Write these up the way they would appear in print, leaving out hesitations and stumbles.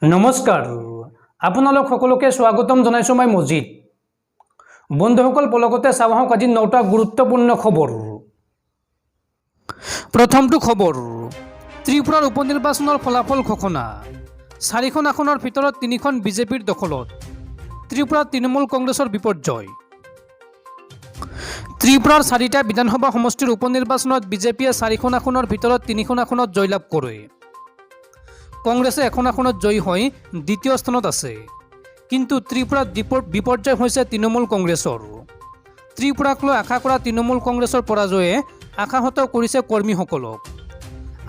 নমস্কাৰ আপোনালোক সকলোকে স্বাগতম জনাইছো মই মজিদ বন্ধুসকল পলকতে চাওঁ আহক আজি 9টা গুৰুত্বপূৰ্ণ খবৰ। প্ৰথমটো খবৰ, ত্ৰিপুৰাৰ উপনিৰ্বাচনৰ ফলাফল ঘোষণা। 4খন আসনৰ ভিতৰত 3খন বিজেপিৰ দখলত। ত্ৰিপুৰাত তৃণমূল কংগ্ৰেছৰ বিপৰ্যয়। ত্ৰিপুৰাৰ 4টা বিধানসভা সমষ্টিৰ উপনিৰ্বাচনত বিজেপিয়ে 4খন আসনৰ ভিতৰত 3খন আসনত জয়লাভ কৰে। কংগ্ৰেছে এখন আসনত জয়ী হৈ দ্বিতীয় স্থানত আছে। কিন্তু ত্ৰিপুৰাত বিপৰ্যয় হৈছে তৃণমূল কংগ্ৰেছৰ। ত্ৰিপুৰাক লৈ আশা কৰা তৃণমূল কংগ্ৰেছৰ পৰাজয়ে আশাহত কৰিছে কৰ্মীসকলক।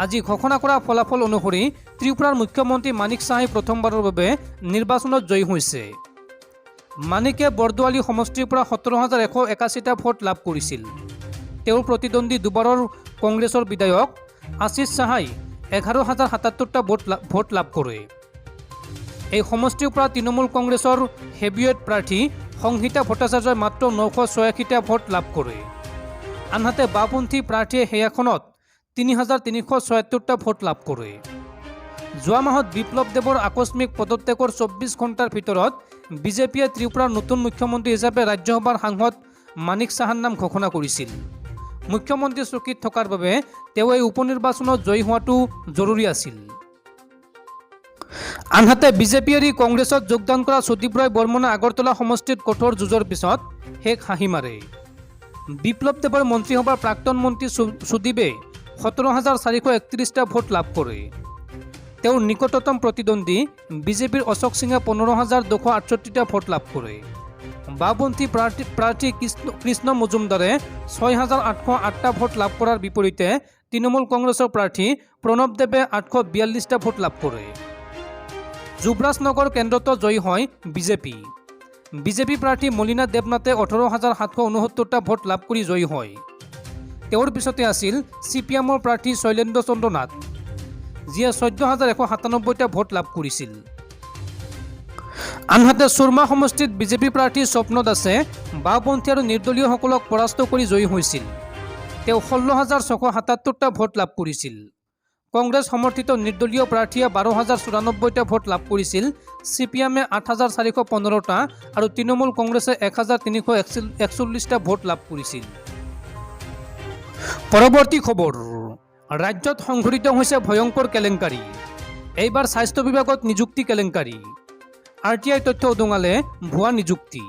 আজি ঘোষণা কৰা ফলাফল অনুসৰি ত্ৰিপুৰাৰ মুখ্যমন্ত্ৰী মানিক চাহাই প্ৰথমবাৰৰ বাবে নিৰ্বাচনত জয়ী হৈছে। মানিকে বৰদোৱালী সমষ্টিৰ পৰা 17,181টা ভোট লাভ কৰিছিল। তেওঁৰ প্ৰতিদ্বন্দ্বী দুবাৰৰ কংগ্ৰেছৰ বিধায়ক আশিষ চাহাই 11,077টা ভোট লাভ কৰে। এই সমষ্টিৰ পৰা তৃণমূল কংগ্ৰেছৰ হেভিৱেট প্ৰাৰ্থী সংহিতা ভট্টাচাৰ্যই মাত্ৰ 986টা ভোট লাভ কৰে। আনহাতে বাওঁপন্থী প্ৰাৰ্থীয়ে সেই আসনত 3,376টা ভোট লাভ কৰে। যোৱা মাহত বিপ্লৱ দেৱৰ আকস্মিক পদত্যাগৰ 24 ঘণ্টাৰ ভিতৰত বিজেপিয়ে ত্ৰিপুৰাৰ নতুন মুখ্যমন্ত্ৰী হিচাপে ৰাজ্যসভাৰ সাংসদ মানিক চাহাৰ নাম ঘোষণা কৰিছিল। মুখ্যমন্ত্ৰী চকীত থকাৰ বাবে তেওঁ এই উপনিৰ্বাচনত জয়ী হোৱাটো জৰুৰী আছিল। আনহাতে বিজেপি এৰি কংগ্ৰেছত যোগদান কৰা সুদীপ ৰায় বৰ্মনে আগৰতলা সমষ্টিত কঠোৰ যুঁজৰ পিছত শেষ হাঁহি মাৰে। বিপ্লৱ দেৱৰ মন্ত্ৰীসভাৰ প্ৰাক্তন মন্ত্ৰী সুদীপে 17,431টা ভোট লাভ কৰে। তেওঁৰ নিকটতম প্ৰতিদ্বন্দ্বী বিজেপিৰ অশোক সিঙে 15,268টা ভোট লাভ কৰে। বাওঁপন্থী প্ৰাৰ্থী কৃষ্ণ মজুমদাৰে 6,808টা ভোট লাভ কৰাৰ বিপৰীতে তৃণমূল কংগ্ৰেছৰ প্ৰাৰ্থী প্ৰণৱ দেৱে 842টা ভোট লাভ কৰে। যুৱৰাজনগৰ কেন্দ্ৰতো জয়ী হয় বিজেপি। বিজেপি প্ৰাৰ্থী মলিনা দেৱনাথে 18,769টা ভোট লাভ কৰি জয়ী হয়। তেওঁৰ পিছতে আছিল CPMৰ প্ৰাৰ্থী শৈলেন্দ্ৰ চন্দ্ৰ নাথ, যিয়ে 14,197টা ভোট লাভ কৰিছিল। আনহাতে সুৰমা সমষ্টিত বিজেপি প্ৰাৰ্থী স্বপ্ন দাসে বাওঁপন্থী আৰু নিৰ্দলীয়সকলক পৰাস্ত কৰি জয়ী হৈছিল। তেওঁ 16,677টা ভোট লাভ কৰিছিল। কংগ্ৰেছ সমৰ্থিত নিৰ্দলীয় প্ৰাৰ্থীয়ে 12,094টা ভোট লাভ কৰিছিল। CPMে 8,415টা আৰু তৃণমূল কংগ্ৰেছে 1,341টা ভোট লাভ কৰিছিল। পৰৱৰ্তী খবৰ, ৰাজ্যত সংঘটিত হৈছে ভয়ংকৰ কেলেংকাৰী। এইবাৰ স্বাস্থ্য বিভাগত নিযুক্তি কেলেংকাৰী। RTI তথ্য উদঙালে ভুৱা নিযুক্তি।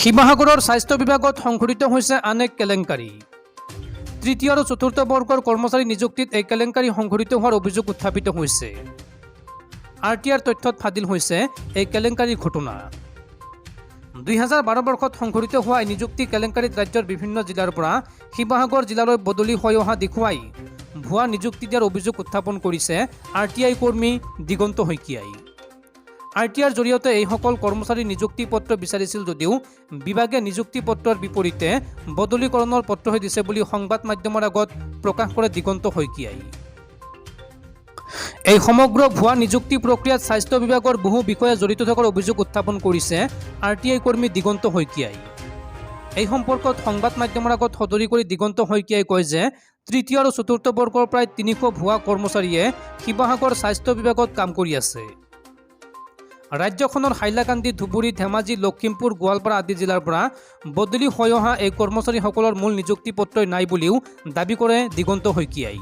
শিৱসাগৰৰ স্বাস্থ্য বিভাগত সংঘটিত হৈছে আন এক কেলেংকাৰী। তৃতীয় আৰু চতুৰ্থ বৰ্গৰ কৰ্মচাৰী নিযুক্তিত এই কেলেংকাৰী সংঘটিত হোৱাৰ অভিযোগ উত্থাপিত হৈছে। RTIৰ তথ্যত ফাদিল হৈছে এই কেলেংকাৰীৰ ঘটনা। 2012 বৰ্ষত সংঘটিত হোৱা এই নিযুক্তি কেলেংকাৰীত ৰাজ্যৰ বিভিন্ন জিলাৰ পৰা শিৱসাগৰ জিলালৈ বদলি হৈ অহা দেখুৱাই ভুৱা নিযুক্তি দিয়াৰ অভিযোগ উত্থাপন কৰিছে RTI কৰ্মী দিগন্ত শইকীয়াই। RTIৰ জৰিয়তে এইসকল কৰ্মচাৰী নিযুক্তি পত্ৰ বিচাৰিছিল যদিও বিভাগে নিযুক্তি পত্ৰৰ বিপৰীতে বদলীকৰণৰ পত্ৰহে দিছে বুলি সংবাদ মাধ্যমৰ আগত প্ৰকাশ কৰে দিগন্ত শইকীয়াই। এই সমগ্ৰ ভুৱা নিযুক্তি প্ৰক্ৰিয়াত স্বাস্থ্য বিভাগৰ বহু বিষয়া জড়িত থকাৰ অভিযোগ উত্থাপন কৰিছে RTI কৰ্মী দিগন্ত শইকীয়াই। এই সম্পৰ্কত সংবাদ মাধ্যমৰ আগত সদৰি কৰি দিগন্ত শইকীয়াই কয় যে তৃতীয় আৰু চতুৰ্থ বৰ্গৰ প্ৰায় 300 ভুৱা কৰ্মচাৰীয়ে শিৱসাগৰ স্বাস্থ্য বিভাগত কাম কৰি আছে। ৰাজ্যখনৰ হাইলাকান্দি, ধুবুৰী, ধেমাজি, লখিমপুৰ, গোৱালপাৰা আদি জিলাৰ পৰা বদলি হৈ অহা এই কৰ্মচাৰীসকলৰ মূল নিযুক্তি পত্ৰই নাই বুলিও দাবী কৰে দিগন্ত শইকীয়াই।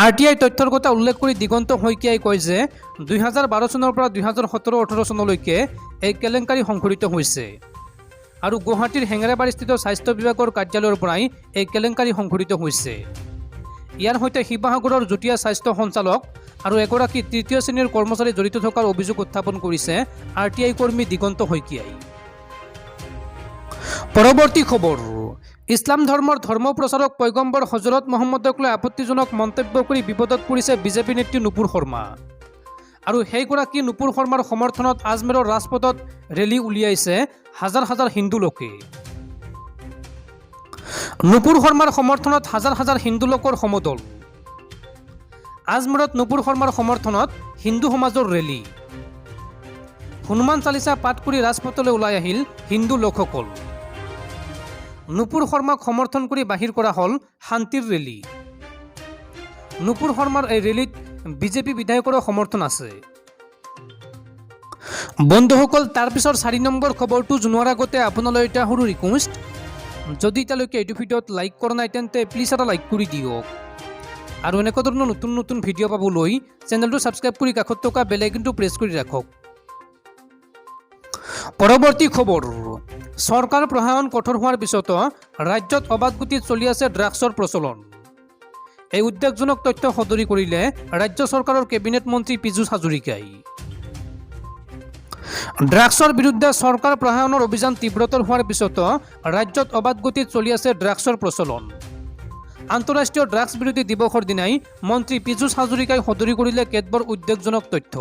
RTI তথ্যৰ কথা উল্লেখ কৰি দিগন্ত শইকীয়াই কয় যে 2012 চনৰ পৰা 2017-18 চনলৈকে এই কেলেংকাৰী সংঘটিত হৈছে আৰু গুৱাহাটীৰ হেঙেৰাবাৰীস্থিত স্বাস্থ্য বিভাগৰ কাৰ্যালয়ৰ পৰাই এই কেলেংকাৰী সংঘটিত হৈছে। ইয়াৰ সৈতে শিৱসাগৰৰ যুটীয়া স্বাস্থ্য সঞ্চালক আৰু এগৰাকী তৃতীয় শ্ৰেণীৰ কৰ্মচাৰী জড়িত থকাৰ অভিযোগ উত্থাপন কৰিছে RTI কৰ্মী দিগন্ত শইকীয়াই। পৰৱৰ্তী খবৰ, ইছলাম ধৰ্মৰ ধৰ্ম প্ৰচাৰক পয়গম্বৰ হজৰত মহম্মদক লৈ আপত্তিজনক মন্তব্য কৰি বিপদত পৰিছে বিজেপি নেত্ৰী নুপুৰ শৰ্মা। আৰু সেইগৰাকী নুপুৰ শৰ্মাৰ সমৰ্থনত আজমেৰৰ ৰাজপথত ৰেলী উলিয়াইছে হাজাৰ হাজাৰ হিন্দু লোকে। নুপুৰ শৰ্মাৰ সমৰ্থনত হাজাৰ হাজাৰ হিন্দু লোকৰ সমদল। আজমেৰত নুপুৰ শৰ্মাৰ সমৰ্থনত হিন্দু সমাজৰ ৰেলী। হনুমান চালিচা পাঠ কৰি ৰাজপথলৈ ওলাই আহিল হিন্দু লোকসকল। নুপুৰ শৰ্মাক সমৰ্থন কৰি বাহিৰ কৰা হ'ল শান্তিৰ ৰেলী। নুপুৰ শৰ্মাৰ এই ৰেলীত বিজেপি বিধায়কৰো সমৰ্থন আছে। বন্ধুসকল, তাৰপিছৰ 4 নম্বৰ খবৰটো জনোৱাৰ আগতে আপোনালৈ এটা সৰু ৰিকুৱেষ্ট, যদি এতিয়ালৈকে এইটো ভিডিঅ'ত লাইক কৰা নাই তেন্তে প্লিজ এটা লাইক কৰি দিয়ক আৰু এনেকুৱা ধৰণৰ নতুন নতুন ভিডিঅ' পাবলৈ চেনেলটো ছাবস্ক্ৰাইব কৰি কাষত থকা বেল আইকনটো প্ৰেছ কৰি ৰাখক। পৰৱৰ্তী খবৰ, চৰকাৰ প্ৰশাসন কঠোৰ হোৱাৰ পিছতো ৰাজ্যত অবাধ গতিত চলি আছে ড্ৰাগছৰ প্ৰচলন। এই উদ্বেগজনক তথ্য সদৰি কৰিলে ৰাজ্য চৰকাৰৰ কেবিনেট মন্ত্ৰী পীযুষ হাজৰিকাই। ড্ৰাগছৰ বিৰুদ্ধে চৰকাৰ প্ৰশাসনৰ অভিযান তীব্ৰতৰ হোৱাৰ পিছতো ৰাজ্যত অবাধ গতিত চলি আছে ড্ৰাগছৰ প্ৰচলন। আন্তঃৰাষ্ট্ৰীয় ড্ৰাগছ বিৰোধী দিৱসৰ দিনাই মন্ত্ৰী পীযুষ হাজৰিকাই সদৰি কৰিলে কেতবোৰ উদ্বেগজনক তথ্য।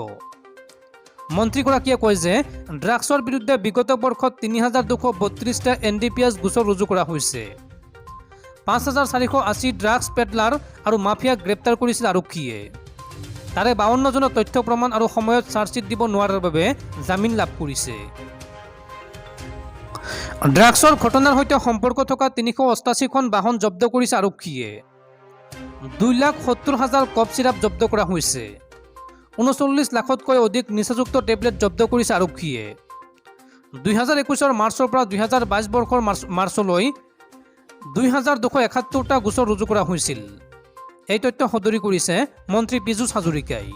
মন্ত্ৰীগৰাকীয়ে কয় যে ড্ৰাগছৰ বিৰুদ্ধে বিগত বৰ্ষত ৩,২৩২টা NDPS গোচৰ ৰুজু কৰা হৈছে। ৫,৪৮০ ড্ৰাগছ পেডলাৰ আৰু মাফিয়াক গ্ৰেপ্তাৰ কৰিছিল আৰক্ষীয়ে। তাৰে ৫২জনৰ তথ্য প্ৰমাণ আৰু সময়ত চাৰ্জশ্বিট দিব নোৱাৰাৰ বাবে জামিন লাভ কৰিছে। ড্ৰাগছৰ ঘটনাৰ সৈতে সম্পৰ্ক থকা ৩৮৮খন বাহন জব্দ কৰিছে আৰক্ষীয়ে। 2,70,000 কফ চিৰাপ জব্দ কৰা হৈছে। ৩৯ লাখতকৈ অধিক নিচাযুক্ত টেবলেট জব্দ কৰিছে আৰক্ষীয়ে। 2021 মাৰ্চৰ পৰা 2022 বৰ্ষৰ মাৰ্চলৈ 2,271টা গোচৰ ৰুজু কৰা হৈছিল। এই তথ্য সদৰি কৰিছে মন্ত্ৰী পীযুষ হাজৰিকাই।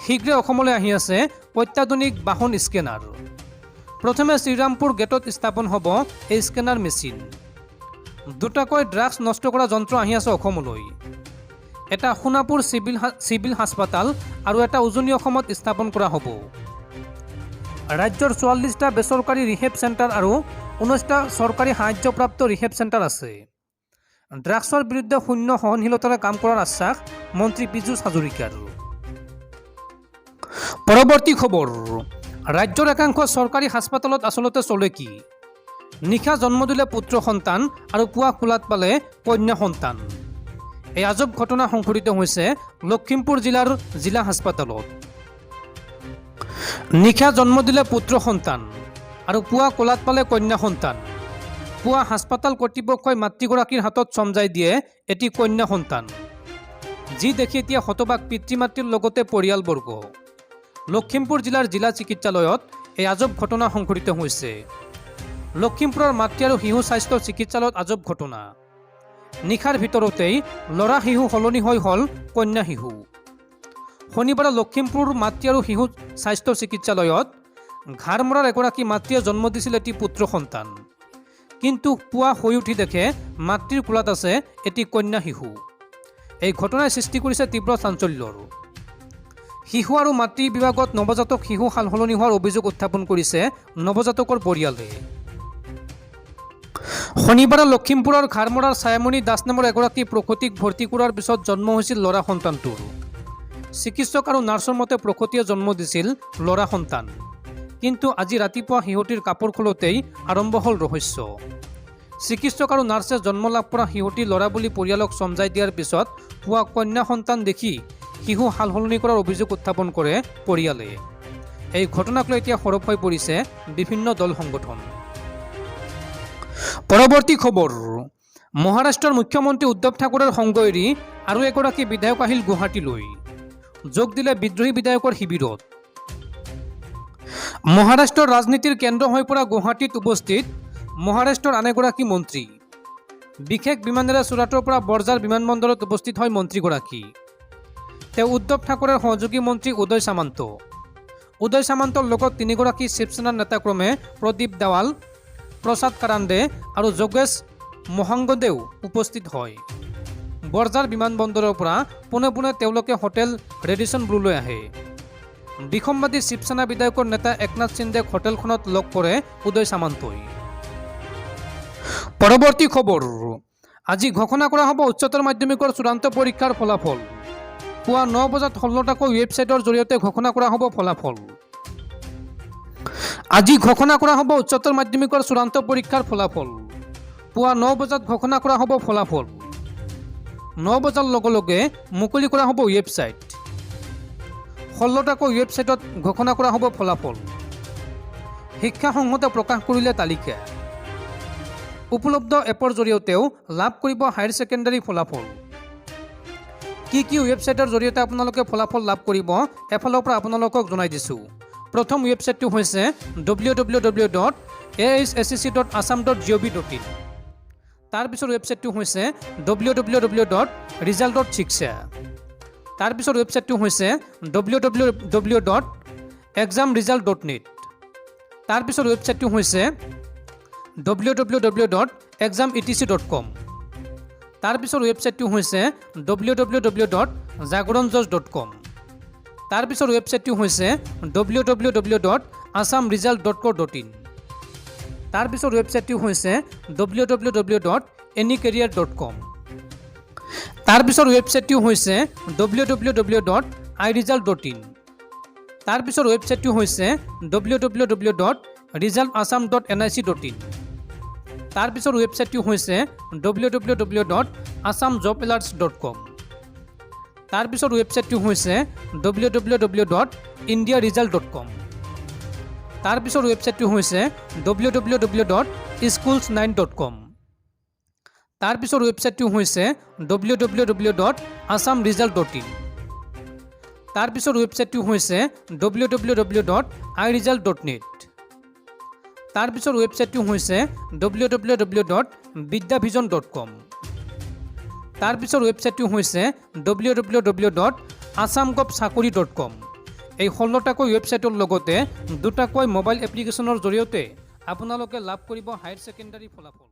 শীঘ্ৰে অসমলৈ আহি আছে অত্যাধুনিক বাহন স্কেনাৰ। প্ৰথমে শ্ৰীৰামপুৰ গেটত স্থাপন হ'ব এই স্কেনাৰ মেচিন। দুটাকৈ ড্ৰাগছ নষ্ট কৰা যন্ত্ৰ আহি আছে অসমলৈ। এটা সোণাপুৰ চিভিল হাস্পাতাল আৰু এটা উজনি অসমত স্থাপন কৰা হ'ব। ৰাজ্যৰ 44টা বেচৰকাৰী ৰিহেব চেণ্টাৰ আৰু 19টা চৰকাৰী সাহায্যপ্ৰাপ্ত ৰিহেব চেণ্টাৰ আছে। ড্ৰাগছৰ বিৰুদ্ধে শূন্য সহনশীলতাৰে কাম কৰাৰ আশ্বাস মন্ত্ৰী পীযুষ হাজৰিকাৰ। পৰৱৰ্তী খবৰ, ৰাজ্যৰ একাংশ চৰকাৰী হাস্পাতালত আচলতে চলে কি? নিশা জন্ম দিলে পুত্ৰ সন্তান আৰু পুৱা খোলাত পালে কন্যা সন্তান। এই আজব ঘটনা সংঘটিত হৈছে লখিমপুৰ জিলাৰ জিলা হাস্পাতালত। নিশা জন্ম দিলে পুত্ৰ সন্তান আৰু পুৱা কোলাত পালে কন্যা সন্তান। পুৱা হাস্পাতাল কৰ্তৃপক্ষই মাতৃগৰাকীৰ হাতত চমজাই দিয়ে এটি কন্যা সন্তান, যি দেখি এতিয়া হতবাক পিতৃ মাতৃৰ লগতে পৰিয়ালবৰ্গ। লখিমপুৰ জিলাৰ জিলা চিকিৎসালয়ত এই আজব ঘটনা সংঘটিত হৈছে। লখিমপুৰৰ মাতৃ আৰু শিশু স্বাস্থ্য চিকিৎসালয়ত আজব ঘটনা। নিশাৰ ভিতৰতেই ল'ৰা শিশু সলনি হৈ হ'ল কন্যা শিশু। শনিবাৰে লখিমপুৰ মাতৃ আৰু শিশু স্বাস্থ্য চিকিৎসালয়ত ঘাৰমৰাৰ এগৰাকী মাতৃয়ে জন্ম দিছিল এটি পুত্ৰ সন্তান, কিন্তু পুৱা শুই উঠি দেখে মাতৃৰ কোলাত আছে এটি কন্যা শিশু। এই ঘটনাই সৃষ্টি কৰিছে তীব্ৰ চাঞ্চল্যৰ। শিশু আৰু মাতৃ বিভাগত নৱজাতক শিশু সালসলনি হোৱাৰ অভিযোগ উত্থাপন কৰিছে নৱজাতকৰ পৰিয়ালে। শনিবাৰে লখিমপুৰৰ ঘাৰমৰাৰ ছায়ামণি দাস নামৰ এগৰাকী প্ৰসূতিক ভৰ্তি কৰাৰ পিছত জন্ম হৈছিল ল'ৰা সন্তানটোৰ। চিকিৎসক আৰু নাৰ্ছৰ মতে প্ৰসূতিয়ে জন্ম দিছিল ল'ৰা সন্তান, কিন্তু আজি ৰাতিপুৱা শিশুটিৰ কাপোৰ খোলোতেই আৰম্ভ হ'ল ৰহস্য। চিকিৎসক আৰু নাৰ্ছে জন্ম লাভ কৰা শিশুটি ল'ৰা বুলি পৰিয়ালক চমজাই দিয়াৰ পিছত পুৱা কন্যা সন্তান দেখি শিশু সালসলনি কৰাৰ অভিযোগ উত্থাপন কৰে পৰিয়ালে। এই ঘটনাক লৈ এতিয়া সৰব হৈ পৰিছে বিভিন্ন দল সংগঠন। পৰৱৰ্তী খবৰ, মহাৰাষ্ট্ৰৰ মুখ্যমন্ত্ৰী উদ্ধৱ ঠাকৰেৰ সংগ এৰি আৰু এগৰাকী বিধায়ক আহিল গুৱাহাটীলৈ, যোগ দিলে বিদ্ৰোহী বিধায়কৰ শিবিৰত। মহাৰাষ্ট্ৰৰ ৰাজনীতিৰ কেন্দ্ৰ হৈ পৰা গুৱাহাটীত উপস্থিত মহাৰাষ্ট্ৰৰ আন এগৰাকী মন্ত্ৰী। বিশেষ বিমানেৰে চুৰাটৰ পৰা বৰঝাৰ বিমানবন্দৰত উপস্থিত হয় মন্ত্ৰীগৰাকী। তেওঁ উদ্ধৱ ঠাকৰেৰ সহযোগী মন্ত্ৰী উদয় সামন্ত। উদয় সামন্তৰ লগত 3গৰাকী শিৱসেনাৰ নেতাক্ৰমে প্ৰদীপ দাৱাল, প্ৰসাদ কাৰাণ্ডে আৰু যোগেশ মহাংগদেও উপস্থিত হয়। বৰঝাৰ বিমানবন্দৰৰ পৰা পোনে পোনে তেওঁলোকে হোটেল ৰেডিচন ব্লুলৈ আহে। বিসম্বাদী শিৱসেনা বিধায়কৰ নেতা একনাথ সিন্ধেক হোটেলখনত লগ কৰে উদয় সামন্তই। পৰৱৰ্তী খবৰ, আজি ঘোষণা কৰা হ'ব উচ্চতৰ মাধ্যমিকৰ চূড়ান্ত পৰীক্ষাৰ ফলাফল। পুৱা 9 বজাত 16টাকৈ ৱেবছাইটৰ জৰিয়তে ঘোষণা কৰা হ'ব ফলাফল। আজি ঘোষণা কৰা হ'ব উচ্চতৰ মাধ্যমিকৰ চূড়ান্ত পৰীক্ষাৰ ফলাফল। পুৱা 9 বজাত ঘোষণা কৰা হ'ব ফলাফল। 9 বজাৰ লগে লগে মুকলি কৰা হ'ব ৱেবছাইট। 16টাকৈ ৱেবছাইটত ঘোষণা কৰা হ'ব ফলাফল। শিক্ষা সংসদে প্ৰকাশ কৰিলে তালিকা। উপলব্ধ এপৰ জৰিয়তেও লাভ কৰিব হায়াৰ ছেকেণ্ডাৰী ফলাফল। কি ৱেবছাইটৰ জৰিয়তে আপোনালোকে ফলাফল লাভ কৰিব এফালৰ পৰা আপোনালোকক জনাই দিছোঁ। প্ৰথম ৱেবছাইটটো হৈছে www.ahscc.assam.gov.in। তাৰপিছৰ ৱেবছাইটটো হৈছে www.result.shiksha। তাৰপিছৰ ৱেবছাইটটো হৈছে www.examresult.net। তাৰপিছৰ ৱেবছাইটটো হৈছে www.exametc.com। তাৰপিছৰ ৱেবছাইটটো হৈছে www.jagoranjoj.com। তাৰপিছৰ ৱেবছাইটটো হৈছে www.assamresult.co.in। তাৰপিছৰ ৱেবছাইটটো হৈছে www.anycareer.com। তাৰপিছৰ ৱেবছাইটটো হৈছে www.iresult.in। তাৰপিছৰ ৱেবছাইটটো হৈছে www.resultassam.nic.in। তাৰপিছৰ ৱেবছাইটটো হৈছে www.assamjobalerts.com। তাৰপিছৰ ৱেবছাইটটো হৈছে www.indiaresult.com। তাৰপিছৰ ৱেবছাইটটো হৈছে www.schools9.com। তাৰপিছৰ ৱেবছাইটটো হৈছে www.assamresult.in। তাৰপিছৰ ৱেবছাইটটো হৈছে www.iresult.net। তাৰপিছৰ ৱেবছাইটটো হৈছে www.vidyavision.com। তাৰপিছৰ ৱেবছাইটটো হৈছে www.assamgovsakori.com। এই 16টাকৈ ৱেবছাইটৰ লগতে 2টাকৈ মোবাইল এপ্লিকেশ্যনৰ জৰিয়তে আপোনালোকে লাভ কৰিব হায়াৰ ছেকেণ্ডাৰী ফলাফল।